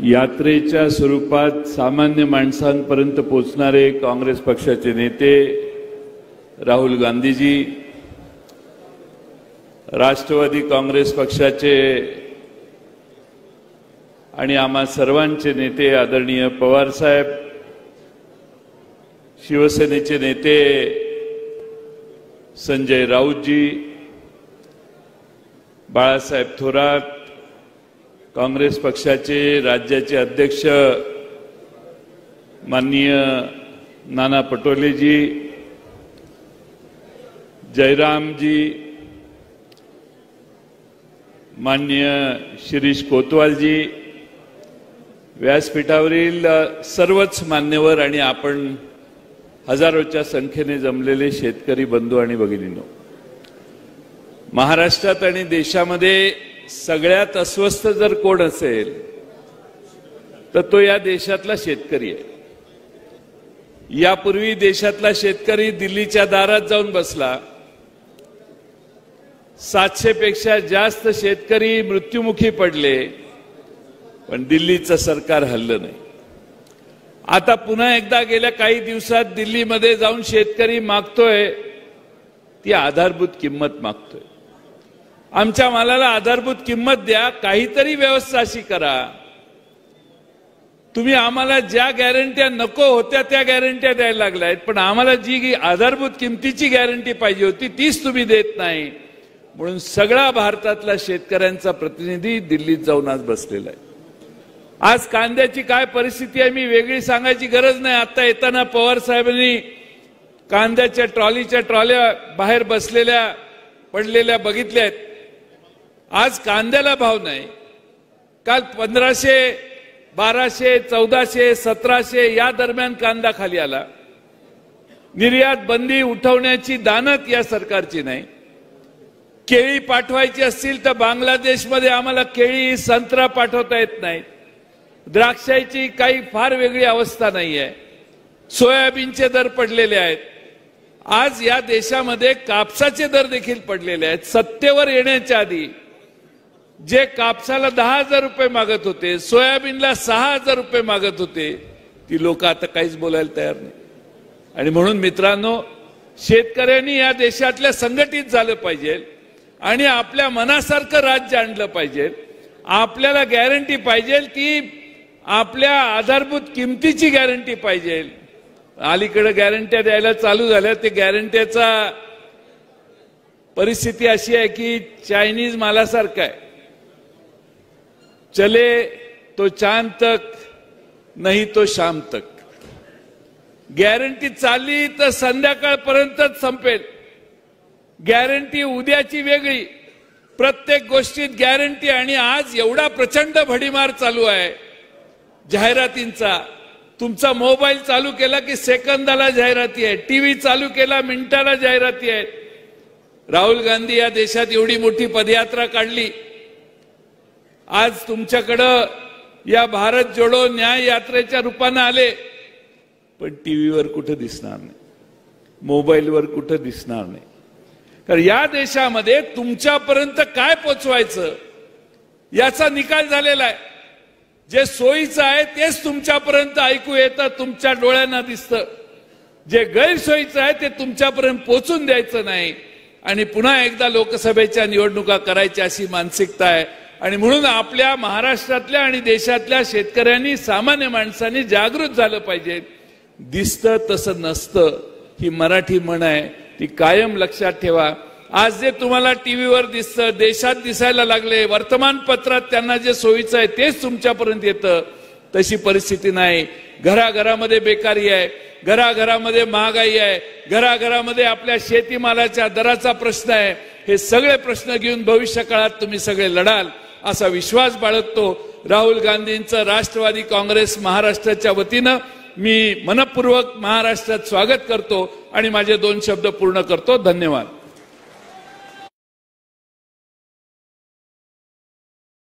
यात्रेच्या स्वरूपात सामान्य माणसांपर्यंत पोहोचणारे काँग्रेस पक्षाचे नेते राहुल गांधीजी, राष्ट्रवादी काँग्रेस पक्षाचे आणि आम्हा सर्वांचे नेते आदरणीय पवार साहेब, शिवसेनेचे नेते संजय राऊतजी, बाळासाहेब थोरात, काँग्रेस पक्षाचे राज्याचे अध्यक्ष माननीय नाना पटोलेजी, जयरामजी, माननीय शिरीष कोतवालजी, व्यासपीठावरील सर्वच मान्यवर आणि आपण हजारोच्या संख्येने जमलेले शेतकरी बंधू आणि भगिनींनो, महाराष्ट्रात आणि देशामध्ये सगळ्यात अस्वस्थ जर कोण असेल तर तो या देशातला शेतकरी आहे. यापूर्वी देशातला शेतकरी दिल्लीच्या दारात जाऊन बसला. 700 पेक्षा जास्त शेतकरी मृत्युमुखी पडले, पण दिल्लीचं सरकार हललं नाही. आता पुन्हा एकदा गेल्या काही दिवसात दिल्लीमध्ये जाऊन शेतकरी मागतोय ती आधारभूत किंमत मागतोय. आमच्या मालाला आधारभूत किंमत द्या, काहीतरी व्यवस्था अशी करा. तुम्ही आम्हाला ज्या गॅरंट्या नको होत्या त्या गॅरंट्या द्यायला लागलायत, पण आम्हाला जी आधारभूत किंमतीची गॅरंटी पाहिजे होती तीच तुम्ही देत नाही. म्हणून सगळा भारतातला शेतकऱ्यांचा प्रतिनिधी दिल्लीत जाऊन आज बसलेला आहे. आज कांद्याची काय परिस्थिती आहे मी वेगळी सांगायची गरज नाही. आता येताना पवार साहेबांनी कांद्याच्या ट्रॉलीच्या ट्रॉल्या बाहेर बसलेल्या पडलेल्या बघितल्या आहेत. आज कांद्याला भाव नाही. काल 1500, 1200, 1400, 1700 या दरम्यान कांदा खाली आला. निर्यात बंदी उठवण्याची दानत या सरकारची नाही. केळी पाठवायची असतील तर बांगलादेशमध्ये आम्हाला केळी, संत्रा पाठवता येत नाहीत. द्राक्षाची काही फार वेगळी अवस्था नाही आहे. सोयाबीनचे दर पडलेले आहेत. आज या देशामध्ये कापसाचे दर देखील पडलेले आहेत. सत्तेवर येण्याच्या आधी जे कापसाला 10,000 रुपये मागत होते, सोयाबीनला 6,000 रुपये मागत होते, ती लोक आता काहीच बोलायला तयार नाही. आणि म्हणून मित्रांनो, शेतकऱ्यांनी या देशातल्या संघटित झालं पाहिजे आणि आपल्या मनासारखं राज्य आणलं पाहिजे. आपल्याला गॅरंटी पाहिजे ती आपल्या आधारभूत किमतीची गॅरंटी पाहिजे. अलीकडे गॅरंट्या द्यायला चालू झाल्या. ते गॅरंट्याचा परिस्थिती अशी आहे की चायनीज मालासारखं आहे. चले तो चांद तक, नाही तो शाम तक. गॅरंटी चालली तर संध्याकाळपर्यंतच संपेल. गॅरंटी उद्याची वेगळी. प्रत्येक गोष्टीत गॅरंटी. आणि आज एवढा प्रचंड भडीमार चालू आहे जाहिरातींचा. तुमचा मोबाईल चालू केला की सेकंदाला जाहिराती आहे. टीव्ही चालू केला मिनिटाला जाहिराती आहेत. राहुल गांधी या देशात एवढी मोठी पदयात्रा काढली. आज तुमच्याकडं या भारत जोडो न्याय यात्रेच्या रूपानं आले, पण टीव्हीवर कुठं दिसणार नाही, मोबाईलवर कुठं दिसणार नाही. कारण या देशामध्ये तुमच्यापर्यंत काय पोचवायचं याचा निकाल झालेला आहे. जे सोयीचं आहे तेच तुमच्यापर्यंत ऐकू येतं, तुमच्या डोळ्यांना दिसतं. जे गैरसोयीचं आहे ते तुमच्यापर्यंत पोचून द्यायचं नाही. आणि पुन्हा एकदा लोकसभेच्या निवडणुका करायची अशी मानसिकता आहे. आणि म्हणून आपल्या महाराष्ट्रातल्या आणि देशातल्या शेतकऱ्यांनी, सामान्य माणसांनी जागृत झालं पाहिजे. दिसतं तसं नसतं ही मराठी म्हण आहे, ती कायम लक्षात ठेवा. आज जे तुम्हाला टीव्हीवर दिसतं, देशात दिसायला लागले, वर्तमानपत्रात त्यांना जे सोयीचं आहे तेच तुमच्यापर्यंत येतं, तशी परिस्थिती नाही. घराघरामध्ये बेकारी आहे, घराघरामध्ये महागाई आहे, घराघरामध्ये आपल्या शेतीमालाच्या दराचा प्रश्न आहे. हे सगळे प्रश्न घेऊन भविष्य काळात तुम्ही सगळे लढाल असा विश्वास बाळगतो. राहुल गांधींचं राष्ट्रवादी काँग्रेस महाराष्ट्राच्या वतीनं मी मनपूर्वक महाराष्ट्रात स्वागत करतो आणि माझे 2 शब्द पूर्ण करतो. धन्यवाद.